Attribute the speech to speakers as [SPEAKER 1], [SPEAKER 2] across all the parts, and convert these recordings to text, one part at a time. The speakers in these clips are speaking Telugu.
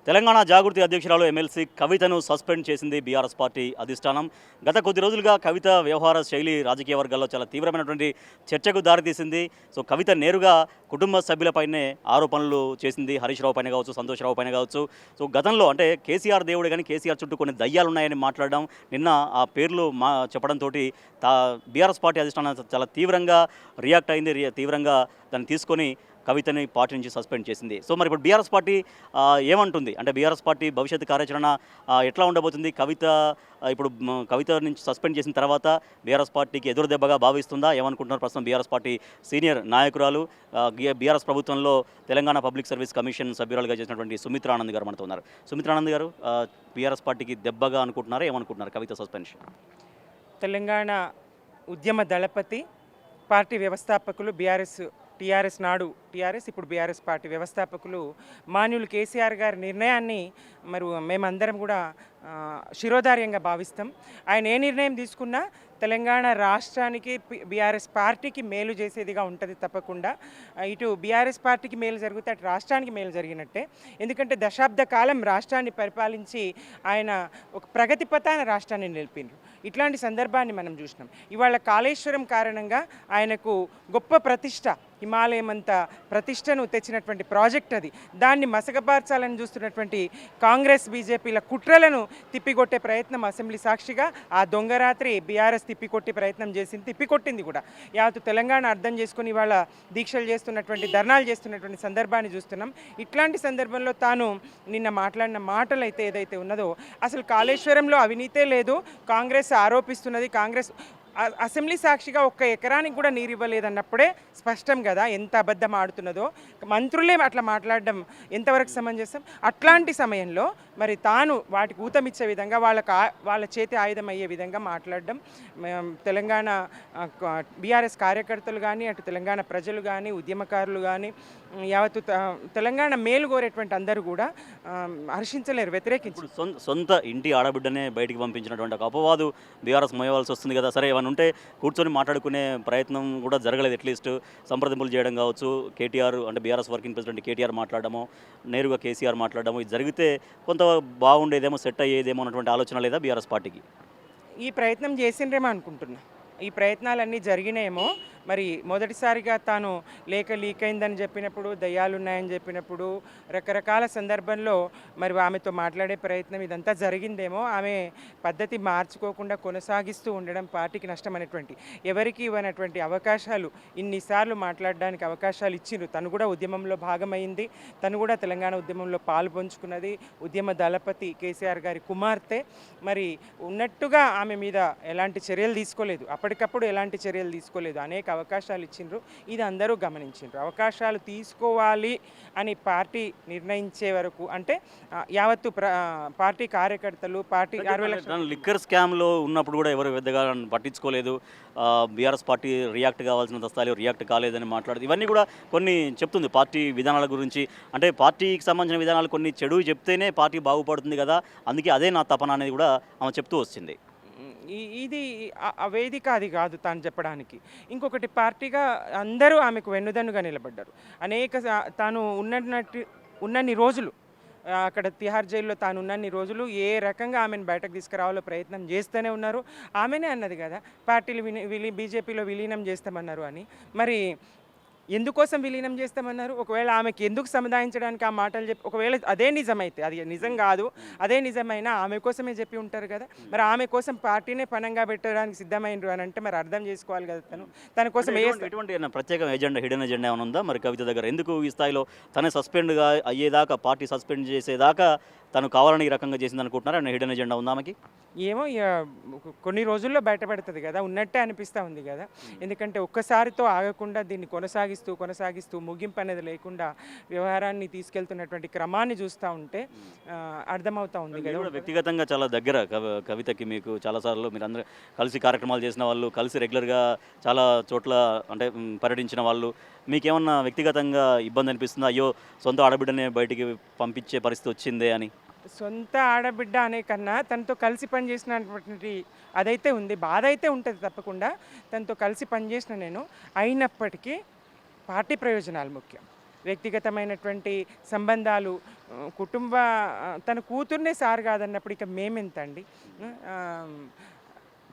[SPEAKER 1] తెలంగాణ జాగృతి అధ్యక్షురాలు ఎమ్మెల్సీ కవితను సస్పెండ్ చేసింది బీఆర్ఎస్ పార్టీ అధిష్టానం. గత కొద్ది రోజులుగా కవిత వ్యవహార శైలి రాజకీయ వర్గాల్లో చాలా తీవ్రమైనటువంటి చర్చకు దారితీసింది. సో కవిత నేరుగా కుటుంబ సభ్యులపైనే ఆరోపణలు చేసింది. హరీష్ రావు పైన కావచ్చు, సంతోష్ రావు పైన కావచ్చు. సో గతంలో అంటే కేసీఆర్ దేవుడు కానీ కేసీఆర్ చుట్టూ కొన్ని దయ్యాలు ఉన్నాయని మాట్లాడడం, నిన్న ఆ పేర్లు చెప్పడంతో బీఆర్ఎస్ పార్టీ అధిష్టానం చాలా తీవ్రంగా రియాక్ట్ అయింది. తీవ్రంగా దాన్ని తీసుకొని కవితని పార్టీ నుంచి సస్పెండ్ చేసింది. సో మరి ఇప్పుడు బీఆర్ఎస్ పార్టీ ఏమంటుంది అంటే బీఆర్ఎస్ పార్టీ భవిష్యత్తు కార్యాచరణ ఎట్లా ఉండబోతుంది? కవిత నుంచి సస్పెండ్ చేసిన తర్వాత బీఆర్ఎస్ పార్టీకి ఎదురు దెబ్బగా భావిస్తుందా? ఏమనుకుంటున్నారు ప్రస్తుతం బీఆర్ఎస్ పార్టీ సీనియర్ నాయకురాలు, బీఆర్ఎస్ ప్రభుత్వంలో తెలంగాణ పబ్లిక్ సర్వీస్ కమిషన్ సభ్యురాలుగా చేసినటువంటి సుమిత్రా ఆనంద్ గారు మనతో ఉన్నారు. సుమిత్రా ఆనంద్ గారు, బీఆర్ఎస్ పార్టీకి దెబ్బగా అనుకుంటున్నారా? ఏమనుకుంటున్నారు కవిత సస్పెన్షన్?
[SPEAKER 2] తెలంగాణ ఉద్యమ దళపతి, పార్టీ వ్యవస్థాపకులు, టీఆర్ఎస్ నాడు టీఆర్ఎస్ ఇప్పుడు బీఆర్ఎస్ పార్టీ వ్యవస్థాపకులు మాన్యులు కేసీఆర్ గారి నిర్ణయాన్ని మేమందరం కూడా శిరోధార్యంగా భావిస్తాం. ఆయన ఏ నిర్ణయం తీసుకున్నా తెలంగాణ రాష్ట్రానికి, బీఆర్ఎస్ పార్టీకి మేలు చేసేదిగా ఉంటుంది తప్పకుండా. ఇటు బీఆర్ఎస్ పార్టీకి మేలు జరిగితే అటు రాష్ట్రానికి మేలు జరిగినట్టే. ఎందుకంటే దశాబ్ద కాలం రాష్ట్రాన్ని పరిపాలించి ఆయన ఒక ప్రగతి పథాన రాష్ట్రాన్ని నిలిపిండ్రు. ఇట్లాంటి సందర్భాన్ని మనం చూసినాం. ఇవాళ కాళేశ్వరం కారణంగా ఆయనకు గొప్ప ప్రతిష్ట, హిమాలయం అంత ప్రతిష్టను తెచ్చినటువంటి ప్రాజెక్ట్ అది. దాన్ని మసకబార్చాలని చూస్తున్నటువంటి కాంగ్రెస్, బీజేపీల కుట్రలను తిప్పికొట్టే ప్రయత్నం అసెంబ్లీ సాక్షిగా ఆ దొంగరాత్రి బీఆర్ఎస్ తిప్పికొట్టే ప్రయత్నం చేసింది, తిప్పికొట్టింది కూడా. యావత్తు తెలంగాణ అర్థం చేసుకుని ఇవాళ దీక్షలు చేస్తున్నటువంటి, ధర్నాలు చేస్తున్నటువంటి సందర్భాన్ని చూస్తున్నాం. ఇట్లాంటి సందర్భంలో తాను నిన్న మాట్లాడిన మాటలు అయితే ఏదైతే ఉన్నదో, అసలు కాళేశ్వరంలో అవినీతే లేదు, కాంగ్రెస్ ఆరోపిస్తున్నది, కాంగ్రెస్ అసెంబ్లీ సాక్షిగా ఒక్క ఎకరానికి కూడా నీరు ఇవ్వలేదన్నప్పుడే స్పష్టం కదా ఎంత అబద్ధం ఆడుతున్నదో. మంత్రులే అట్లా మాట్లాడడం ఎంతవరకు సమంజసం? అట్లాంటి సమయంలో మరి తాను వాటికి ఊతమిచ్చే విధంగా, వాళ్ళ చేతి ఆయుధం అయ్యే విధంగా మాట్లాడడం, తెలంగాణ బీఆర్ఎస్ కార్యకర్తలు కానీ, అటు తెలంగాణ ప్రజలు కానీ, ఉద్యమకారులు కానీ, యావత్తు తెలంగాణ మేలు కోరేటువంటి అందరూ కూడా హర్షించలేరు, వ్యతిరేకించు.
[SPEAKER 1] సొంత ఇంటి ఆడబిడ్డనే బయటికి పంపించినటువంటి ఒక అపవాదు బీఆర్ఎస్ మోయవలసి వస్తుంది కదా. సరే, ఉంటే కూర్చొని మాట్లాడుకునే ప్రయత్నం కూడా జరగలేదు. అట్లీస్ట్ సంప్రదింపులు చేయడం కావచ్చు, కేటీఆర్ అంటే బీఆర్ఎస్ వర్కింగ్ ప్రెసిడెంట్ కేటీఆర్ మాట్లాడడము, నేరుగా కేసీఆర్ మాట్లాడడము, ఇది జరిగితే కొంత బాగుండేదేమో, సెట్ అయ్యేదేమో అన్నటువంటి ఆలోచన లేదా బీఆర్ఎస్ పార్టీకి?
[SPEAKER 2] ఈ ప్రయత్నం చేసిండ్రేమో అనుకుంటున్నా. ఈ ప్రయత్నాలన్నీ జరిగినాయేమో. మరి మొదటిసారిగా తాను లేఖ లీక్ అయిందని చెప్పినప్పుడు, దయ్యాలు ఉన్నాయని చెప్పినప్పుడు, రకరకాల సందర్భంలో మరి ఆమెతో మాట్లాడే ప్రయత్నం ఇదంతా జరిగిందేమో. ఆమె పద్ధతి మార్చుకోకుండా కొనసాగిస్తూ ఉండడం పార్టీకి నష్టమైనటువంటి, ఎవరికి ఇవ్వనటువంటి అవకాశాలు, ఇన్నిసార్లు మాట్లాడడానికి అవకాశాలు ఇచ్చిండ్రు. తను కూడా ఉద్యమంలో భాగమైంది, తను కూడా తెలంగాణ ఉద్యమంలో పాలు పంచుకున్నది, ఉద్యమ దళపతి కేసీఆర్ గారి కుమార్తె. మరి ఉన్నట్టుగా ఆమె మీద ఎలాంటి చర్యలు తీసుకోలేదు, అప్పటికప్పుడు ఎలాంటి చర్యలు తీసుకోలేదు. అనేక అవకాశాలు ఇచ్చిండ్రు, ఇది అందరూ గమనించిండ్రు. అవకాశాలు తీసుకోవాలి అని పార్టీ నిర్ణయించే వరకు, అంటే యావత్తు పార్టీ కార్యకర్తలు, పార్టీ 60 లక్షల
[SPEAKER 1] లిక్కర్ స్కామ్లో ఉన్నప్పుడు కూడా ఎవరు పెద్దగా పట్టించుకోలేదు. బీఆర్ఎస్ పార్టీ రియాక్ట్ కావాల్సిన స్థాయిలో రియాక్ట్ కాలేదని మాట్లాడుతుంది. ఇవన్నీ కూడా కొన్ని చెప్తుంది పార్టీ విధానాల గురించి. అంటే పార్టీకి సంబంధించిన విధానాలు కొన్ని చెడు చెప్తేనే పార్టీ బాగుపడుతుంది కదా, అందుకే అదే నా తపన అనేది కూడా ఆమె చెప్తూ వచ్చింది.
[SPEAKER 2] ఇది వేదిక అది కాదు తాను చెప్పడానికి. ఇంకొకటి, పార్టీగా అందరూ ఆమెకు వెన్నుదన్నుగా నిలబడ్డారు. తాను ఉన్నన్ని రోజులు అక్కడ తిహార్ జైల్లో తాను ఉన్నన్ని రోజులు ఏ రకంగా ఆమెను బయటకు తీసుకురావాలో ప్రయత్నం చేస్తూనే ఉన్నారు. ఆమెనే అన్నది కదా పార్టీలు బీజేపీలో విలీనం చేస్తామన్నారు అని. మరి ఎందుకోసం విలీనం చేస్తామన్నారు? ఒకవేళ ఆమెకి ఎందుకు సముదాయించడానికి ఆ మాటలు చెప్పి, ఒకవేళ అదే నిజమైతే, అది నిజం కాదు, అదే నిజమైనా ఆమె కోసమే చెప్పి ఉంటారు కదా. మరి ఆమె కోసం పార్టీనే పణంగా పెట్టడానికి సిద్ధమైనరు అని అంటే మరి అర్థం చేసుకోవాలి కదా. తన కోసం
[SPEAKER 1] ఎటువంటి ప్రత్యేక ఎజెండా, హిడెన్ ఎజెండా ఏమైనా ఉందా మరి కవిత దగ్గర? ఎందుకు ఈ స్థాయిలో తనే సస్పెండ్గా అయ్యేదాకా, పార్టీ సస్పెండ్ చేసేదాకా తను కావాలని ఈ రకంగా చేసింది అనుకుంటున్నారా? హిడెన్ ఎజెండా ఉందా ఆమెకి?
[SPEAKER 2] ఏమో, కొన్ని రోజుల్లో బయటపడుతుంది కదా, ఉన్నట్టే అనిపిస్తూ ఉంది కదా. ఎందుకంటే ఒక్కసారితో ఆగకుండా దీన్ని కొనసాగిస్తూ ముగింపు అనేది లేకుండా వ్యవహారాన్ని తీసుకెళ్తున్నటువంటి క్రమాన్ని చూస్తూ ఉంటే అర్థమవుతా ఉంది కదా.
[SPEAKER 1] వ్యక్తిగతంగా చాలా దగ్గర కవితకి, మీకు చాలాసార్లు మీరు అందరూ కలిసి కార్యక్రమాలు చేసిన వాళ్ళు, కలిసి రెగ్యులర్గా చాలా చోట్ల అంటే పర్యటించిన వాళ్ళు, మీకేమన్నా వ్యక్తిగతంగా ఇబ్బంది అనిపిస్తుందా? అయ్యో, సొంత ఆడబిడ్డనే బయటికి పంపించే పరిస్థితి వచ్చిందే అని?
[SPEAKER 2] సొంత ఆడబిడ్డ అనే కన్నా తనతో కలిసి పనిచేసినటువంటి అదైతే ఉంది, బాధ అయితే ఉంటుంది తప్పకుండా. తనతో కలిసి పనిచేసిన నేను, అయినప్పటికీ పార్టీ ప్రయోజనాలు ముఖ్యం. వ్యక్తిగతమైనటువంటి సంబంధాలు తన కూతుర్నే సార్ కాదన్నప్పుడు ఇక మేమెంతండి. ఆ,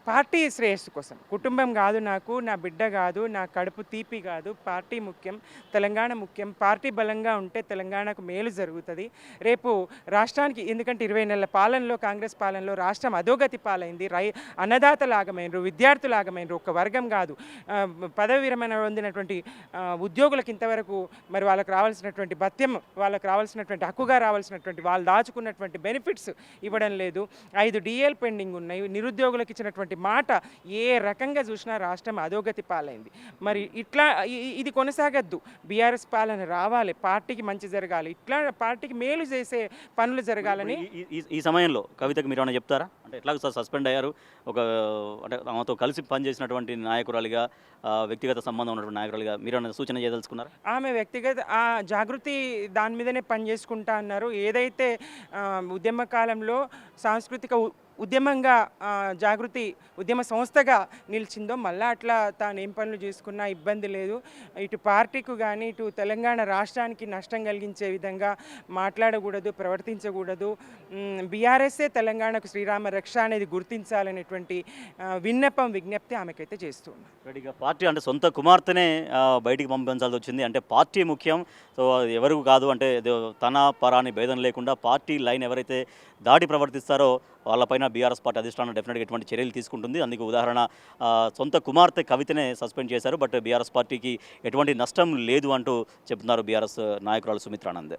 [SPEAKER 2] పార్టీ శ్రేయస్సు కోసం, కుటుంబం కాదు నాకు, నా బిడ్డ కాదు, నా కడుపు తీపి కాదు, పార్టీ ముఖ్యం, తెలంగాణ ముఖ్యం. పార్టీ బలంగా ఉంటే తెలంగాణకు మేలు జరుగుతుంది. రేపు రాష్ట్రానికి, ఎందుకంటే 20 నెలల పాలనలో, కాంగ్రెస్ పాలనలో రాష్ట్రం అధోగతి పాలైంది. అన్నదాతలాగమైనరు, విద్యార్థులాగమైనరు, ఒక వర్గం కాదు. పదవి విరమణ పొందినటువంటి ఉద్యోగులకు ఇంతవరకు మరి వాళ్ళకి రావాల్సినటువంటి భత్యం, వాళ్ళకి రావాల్సినటువంటి హక్కుగా రావాల్సినటువంటి వాళ్ళు దాచుకున్నటువంటి బెనిఫిట్స్ ఇవ్వడం లేదు. 5 డిఏలు పెండింగ్ ఉన్నాయి. నిరుద్యోగులకు ఇచ్చినటువంటి మాట ఏ రకంగా చూసినా రాష్ట్రం అధోగతి పాలైంది. మరి ఇట్లా ఇది కొనసాగద్దు. బీఆర్ఎస్ పాలన రావాలి, పార్టీకి మంచి జరగాలి, ఇట్లా పార్టీకి మేలు చేసే పనులు జరగాలని.
[SPEAKER 1] ఈ సమయంలో కవితకు మీరు ఏమైనా చెప్తారా? అంటే ఎట్లాగో సార్ సస్పెండ్ అయ్యారు, ఒక అంటే ఆమెతో కలిసి పనిచేసినటువంటి నాయకురాలిగా, వ్యక్తిగత సంబంధం ఉన్నటువంటి నాయకురాలిగా మీరు ఏమైనా సూచన చేయదలుచుకున్నారా?
[SPEAKER 2] ఆమె వ్యక్తిగత జాగృతి దాని మీదనే పనిచేసుకుంటా అన్నారు. ఏదైతే ఉద్యమ కాలంలో సాంస్కృతిక ఉద్యమంగా జాగృతి ఉద్యమ సంస్థగా నిలిచిందో, మళ్ళీ అట్లా తాను ఏం పనులు చేసుకున్నా ఇబ్బంది లేదు. ఇటు పార్టీకు కానీ ఇటు తెలంగాణ రాష్ట్రానికి నష్టం కలిగించే విధంగా మాట్లాడకూడదు, ప్రవర్తించకూడదు. బీఆర్ఎస్ఏ తెలంగాణకు శ్రీరామ రక్ష అనేది గుర్తించాలనేటువంటి విజ్ఞప్తి ఆమెకైతే చేస్తున్నాను.
[SPEAKER 1] రెడీగా పార్టీ అంటే సొంత కుమార్తెనే బయటికి పంపించాల్సి వచ్చింది. అంటే పార్టీ ముఖ్యం, సో అది ఎవరు కాదు అంటే తన పరాని భేదం లేకుండా పార్టీ లైన్ ఎవరైతే దాడి ప్రవర్తిస్తారో వాళ్ళపైన బీఆర్ఎస్ పార్టీ అధిష్టానం డెఫినెట్గా ఎటువంటి చర్యలు తీసుకుంటుంది. అందుకు ఉదాహరణ సొంత కుమార్తె కవితనే సస్పెండ్ చేశారు. బట్ బీఆర్ఎస్ పార్టీకి ఎటువంటి నష్టం లేదు అంటూ చెప్తున్నారు బీఆర్ఎస్ నాయకురాలు సుమిత్రానంద్.